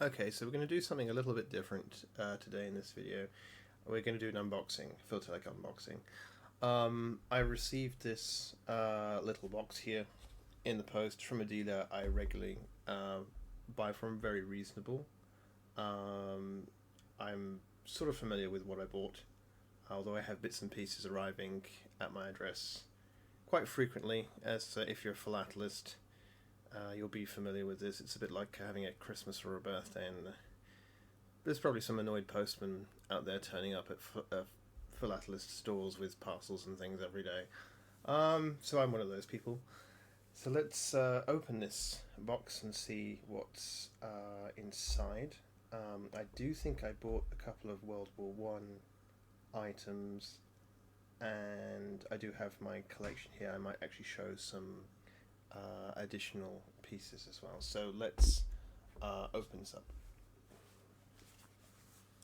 Okay, so we're going to do something a little bit different today in this video. We're going to do an unboxing, Philatelic unboxing. I received this little box here in the post from a dealer I regularly buy from, very reasonable. I'm sort of familiar with what I bought, although I have bits and pieces arriving at my address quite frequently, as if you're a philatelist. You'll be familiar with this. It's a bit like having a Christmas or a birthday, and there's probably some annoyed postman out there turning up at philatelist stores with parcels and things every day. So I'm one of those people. So let's open this box and see what's inside. I do think I bought a couple of World War One items, and I do have my collection here. I might actually show some additional pieces as well. So let's open this up.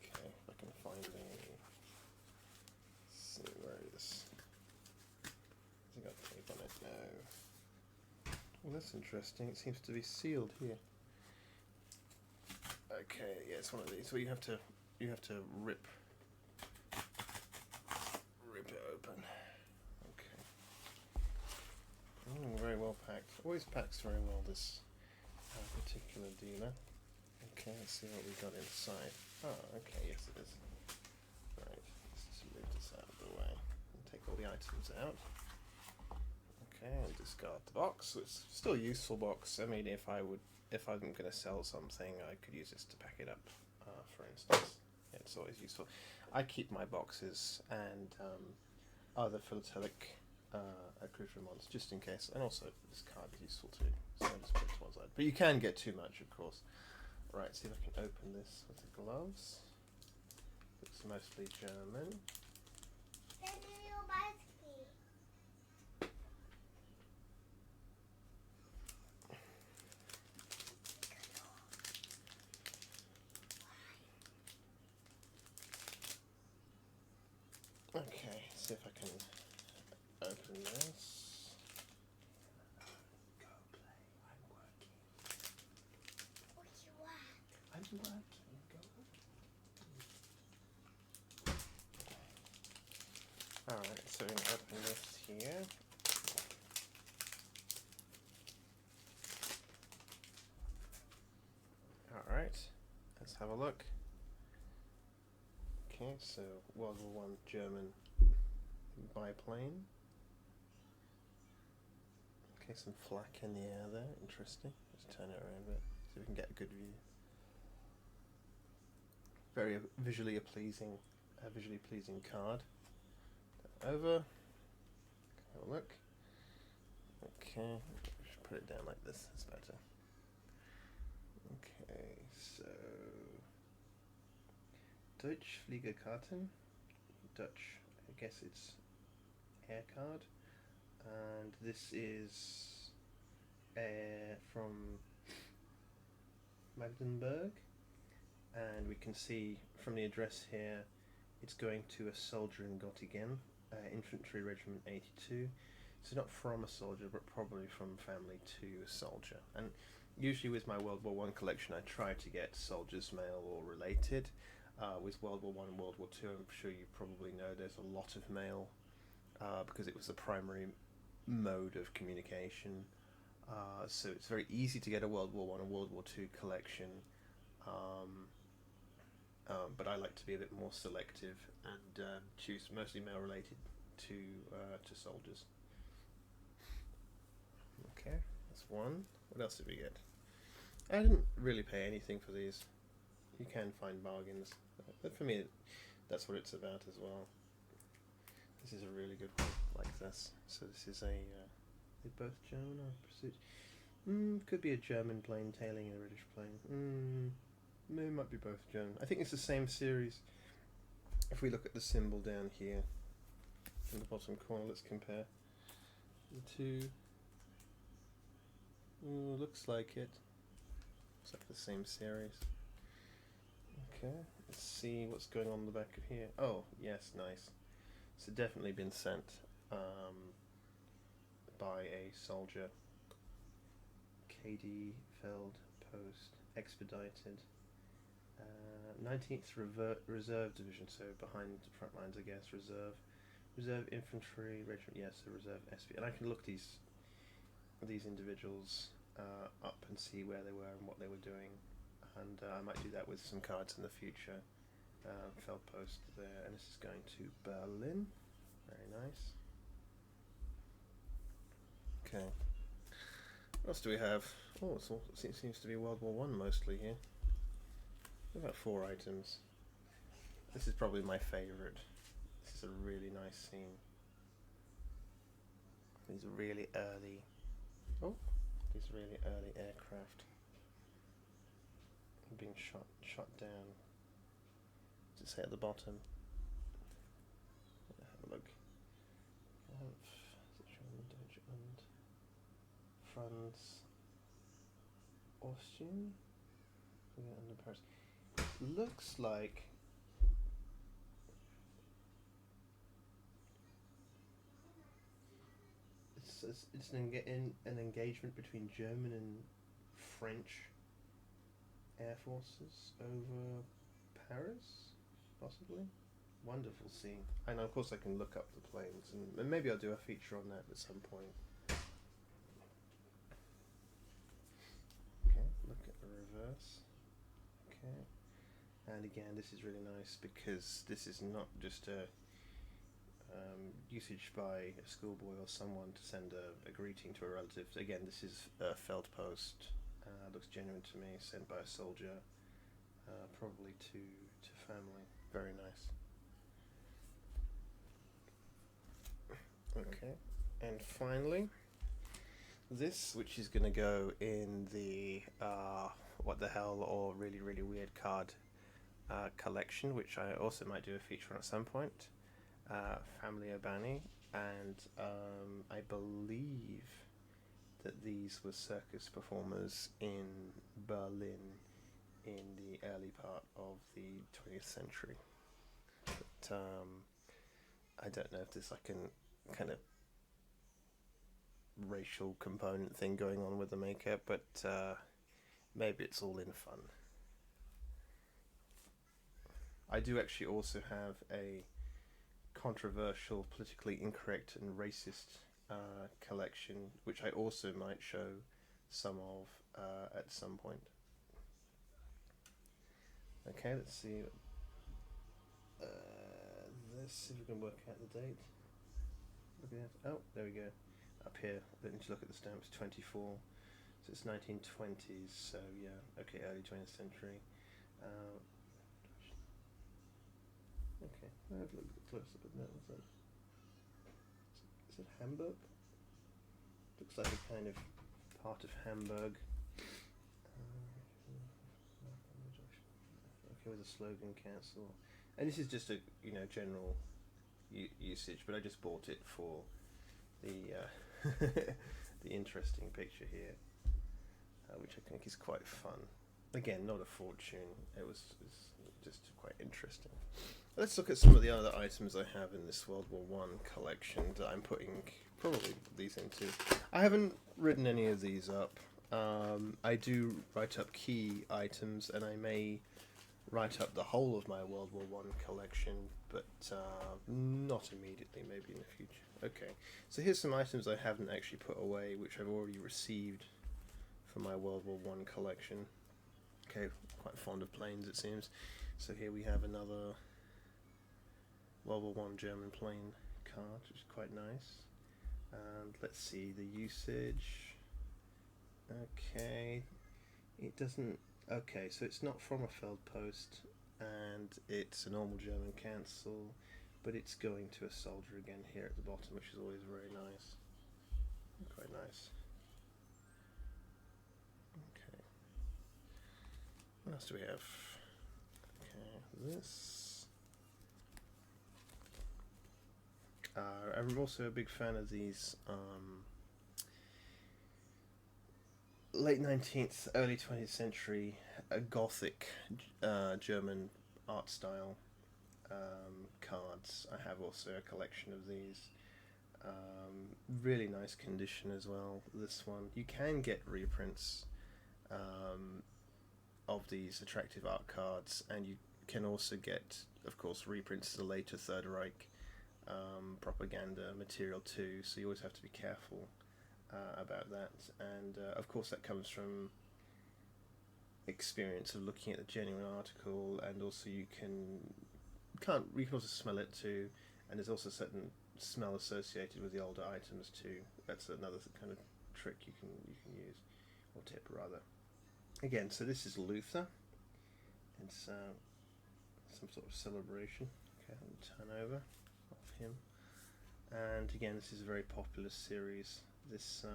Okay, if I can find a. See where it is. Has it got tape on it? No. Well, that's interesting. It seems to be sealed here. Okay, yeah, it's one of these. So you have to rip it open. Okay. Very well packed. Always packs very well, this particular dealer. Okay, let's see what we got inside. Oh, okay, yes it is. Right, let's just move this out of the way and take all the items out. Okay, and discard the box. So it's still a useful box. I mean, if I'm going to sell something, I could use this to pack it up, for instance. Yeah, it's always useful. I keep my boxes and other philatelic accoutrements just in case, and also this card is useful too, so I just put it to one side. But you can get too much, of course. Right, see if I can open this with the gloves. It's mostly German. Okay, see if I can open this. Go play. I'm working. I'm working. Go. Alright, so we're going to open this here. Alright, let's have a look. Okay, so World War One German biplane. Okay, some flak in the air there, interesting. Let's turn it around a bit so we can get a good view. Very visually pleasing card. Over. Have a look. Okay, should put it down like this. That's better. Okay, so Deutsch Fliegerkarten. Dutch. I guess it's air card. And this is from Magdeburg, and we can see from the address here it's going to a soldier in Göttingen, Infantry Regiment 82. So not from a soldier, but probably from family to a soldier. And usually with my World War One collection, I try to get soldiers' mail or related. With World War One and World War Two, I'm sure you probably know there's a lot of mail because it was the primary mode of communication. So it's very easy to get a World War One and World War Two collection. But I like to be a bit more selective and choose mostly mail related to soldiers. Okay, that's one. What else did we get? I didn't really pay anything for these. You can find bargains, but for me, that's what it's about as well. This is a really good one, like this. So this is a. They're both German or Pursuit? Could be a German plane tailing a British plane. It might be both German. I think it's the same series. If we look at the symbol down here in the bottom corner, let's compare the two. Looks like it. Looks like the same series. Okay, let's see what's going on the back of here. Oh, yes, nice. So definitely been sent by a soldier. KD Feld Post expedited. 19th Reserve Division, so behind the front lines, I guess. Reserve Infantry Regiment, yes, the Reserve SV. And I can look these individuals up and see where they were and what they were doing. And I might do that with some cards in the future. Feldpost there, and this is going to Berlin. Very nice. Okay. What else do we have? Oh, it seems to be World War One mostly here. About 4 items. This is probably my favourite. This is a really nice scene. These really early aircraft being shot down. Does it say at the bottom? Have a look. Deutschland, France, Austrian. Under Paris. Looks like it's an engagement between German and French air forces over Paris, possibly. Wonderful scene. And of course I can look up the planes, and maybe I'll do a feature on that at some point. Okay, look at the reverse. Okay, and again, this is really nice because this is not just a usage by a schoolboy or someone to send a greeting to a relative. Again, this is a Feldpost. Looks genuine to me, sent by a soldier, probably to family. Very nice. Okay, and finally, this, which is going to go in the what the hell or really weird card collection, which I also might do a feature on at some point. Family Urbani, and I believe that these were circus performers in Berlin in the early part of the 20th century. But I don't know if there's like a kind of racial component thing going on with the makeup, but maybe it's all in fun. I do actually also have a controversial, politically incorrect and racist collection, which I also might show some of at some point. Okay, let's see. Let's see if we can work out the date. Oh, there we go. Up here, let me just look at the stamps. 24, so it's 1920s. So yeah, okay, early 20th century. Okay, I've looked close up at that. What's that? Is it Hamburg? Looks like a kind of part of Hamburg. Okay, with a slogan cancel. And this is just a general usage, but I just bought it for the the interesting picture here, which I think is quite fun. Again, not a fortune. It's just quite interesting. Let's look at some of the other items I have in this World War One collection that I'm putting probably these into. I haven't written any of these up. I do write up key items, and I may write up the whole of my World War One collection, but not immediately, maybe in the future. Okay, so here's some items I haven't actually put away, which I've already received for my World War One collection. Okay, quite fond of planes, it seems. So here we have another World War One German plane card, which is quite nice. And let's see the usage. Okay, it doesn't. Okay, so it's not from a Feldpost, and it's a normal German cancel, but it's going to a soldier again here at the bottom, which is always very nice. Quite nice. Okay. What else do we have? Okay, this. I'm also a big fan of these late 19th, early 20th century Gothic German art style cards. I have also a collection of these. Really nice condition as well. This one, you can get reprints of these attractive art cards, and you can also get, of course, reprints of the later Third Reich propaganda material too, so you always have to be careful about that. And of course that comes from experience of looking at the genuine article, and also you can also smell it too, and there's also a certain smell associated with the older items too. That's another kind of trick you can use, or tip rather. Again, so this is Luther. It's some sort of celebration. Okay, I'll turn over of him. And again, this is a very popular series. This I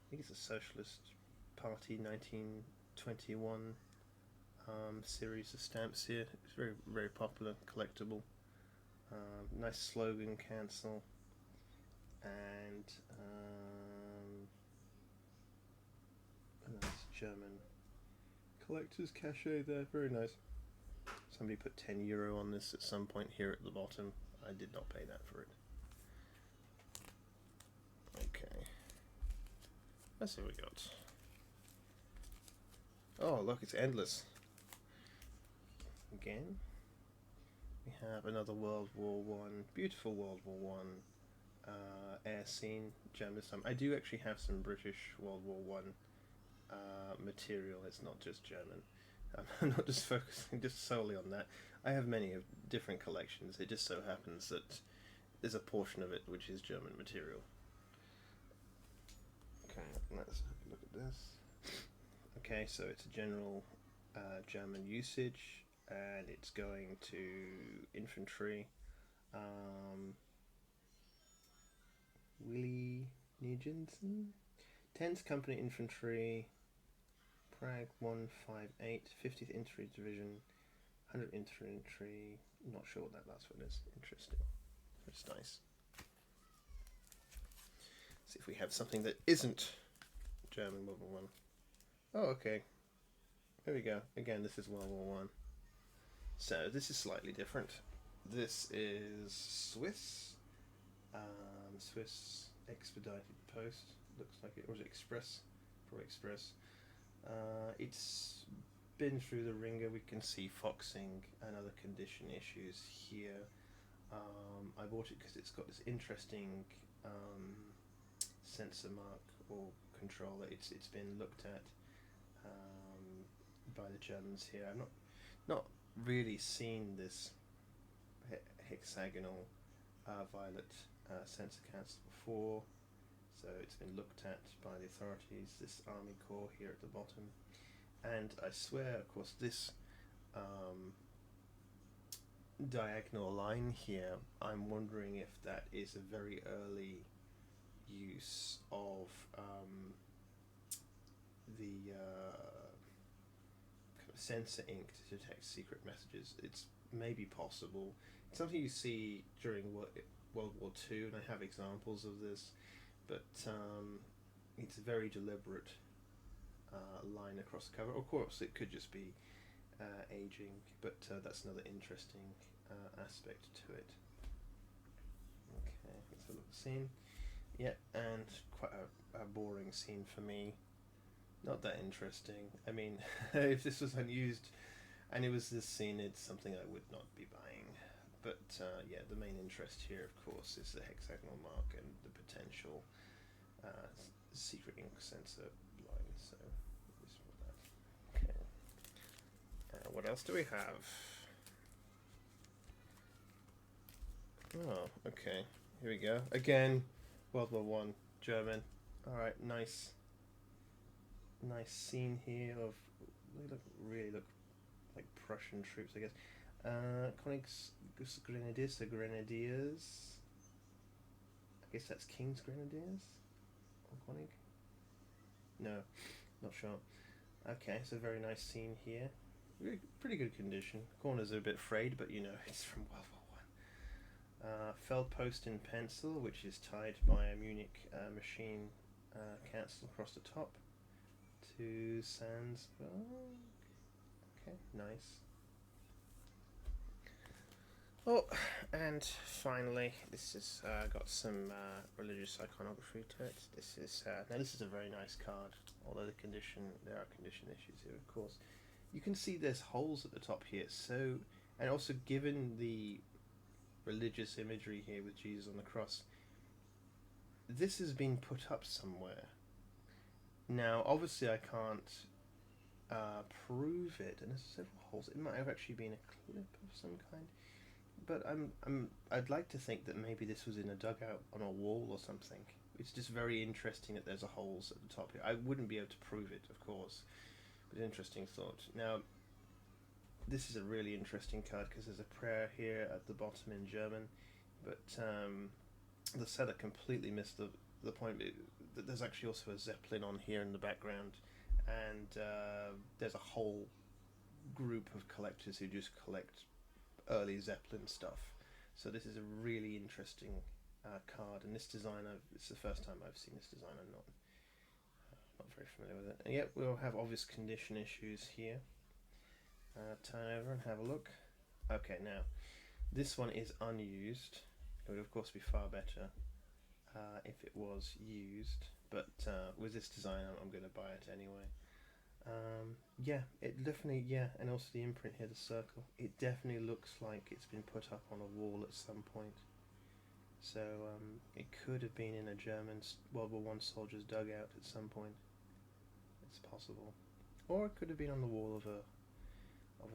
think it's a Socialist Party 1921 series of stamps here. It's very, very popular, collectible. Nice slogan, cancel, and a nice German collector's cachet there. Very nice. Somebody put €10 on this at some point here at the bottom. I did not pay that for it. Okay. Let's see what we got. Oh, look, it's endless. Again, we have another World War One, beautiful World War One air scene, German this time. I do actually have some British World War One material. It's not just German. I'm not just focusing just solely on that. I have many of different collections. It just so happens that there's a portion of it which is German material. Okay, let's have a look at this. Okay, so it's a general German usage, and it's going to infantry. Willie Nijensen, 10th Company Infantry, Prague 158, 50th Infantry Division, 100th Infantry. Not sure what that last one is. Interesting. It's nice. See if we have something that isn't German World War One. Oh, okay. There we go. Again, this is World War One. So this is slightly different. This is Swiss. Swiss expedited post. Looks like it was Express. Probably Express. It's been through the ringer. We can see foxing and other condition issues here. I bought it because it's got this interesting sensor mark or controller. It's been looked at by the Germans here. I've not really seen this hexagonal violet sensor cancel before, so it's been looked at by the authorities. This Army Corps here at the bottom, and I swear, of course, this diagonal line here, I'm wondering if that is a very early use of the kind of sensor ink to detect secret messages. It's maybe possible. It's something you see during World War II, and I have examples of this, but it's a very deliberate line across the cover. Of course, it could just be aging, but that's another interesting aspect to it. Okay, let's have a look at the scene. Yeah, and quite a boring scene for me. Not that interesting. I mean, if this was unused and it was this scene, it's something I would not be buying. But yeah, the main interest here, of course, is the hexagonal mark and the potential secret ink sensor line. So, just for that. Okay. What else do we have? Oh, okay. Here we go. Again, World War One, German. All right, nice scene here of really look like Prussian troops, I guess. Königsgrenadiers, the Grenadiers. I guess that's King's Grenadiers? Or König? No, not sure. Okay, so very nice scene here. Pretty good condition. Corners are a bit frayed, but you know, it's from World War One. Feldpost in pencil, which is tied by a Munich machine cancel across the top to Sandsberg. Okay, nice. Oh, and finally, this has got some religious iconography to it. This is now this is a very nice card, although there are condition issues here, of course. You can see there's holes at the top here, so and also given the religious imagery here with Jesus on the cross, this has been put up somewhere. Now, obviously, I can't prove it, and there's several holes. It might have actually been a clip of some kind. But I'd like to think that maybe this was in a dugout on a wall or something. It's just very interesting that there's a holes at the top here. I wouldn't be able to prove it, of course, but interesting thought. Now, this is a really interesting card because there's a prayer here at the bottom in German, but the seller completely missed the point. There's actually also a Zeppelin on here in the background, and there's a whole group of collectors who just collect early Zeppelin stuff. So this is a really interesting card, and this design, it's the first time I've seen this design. I'm not very familiar with it. And yet we'll have obvious condition issues here. Turn over and have a look. Okay, now this one is unused. It would of course be far better if it was used, but with this design I'm going to buy it anyway. Yeah, it definitely, yeah, and also the imprint here, the circle, it definitely looks like it's been put up on a wall at some point. So it could have been in a German World War One soldier's dugout at some point. It's possible, or it could have been on the wall of a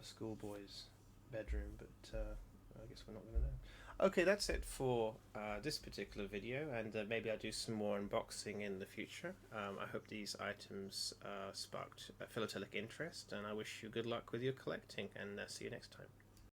schoolboy's bedroom. But I guess we're not going to know. Okay, that's it for this particular video, and maybe I'll do some more unboxing in the future. I hope these items sparked philatelic interest, and I wish you good luck with your collecting, and see you next time.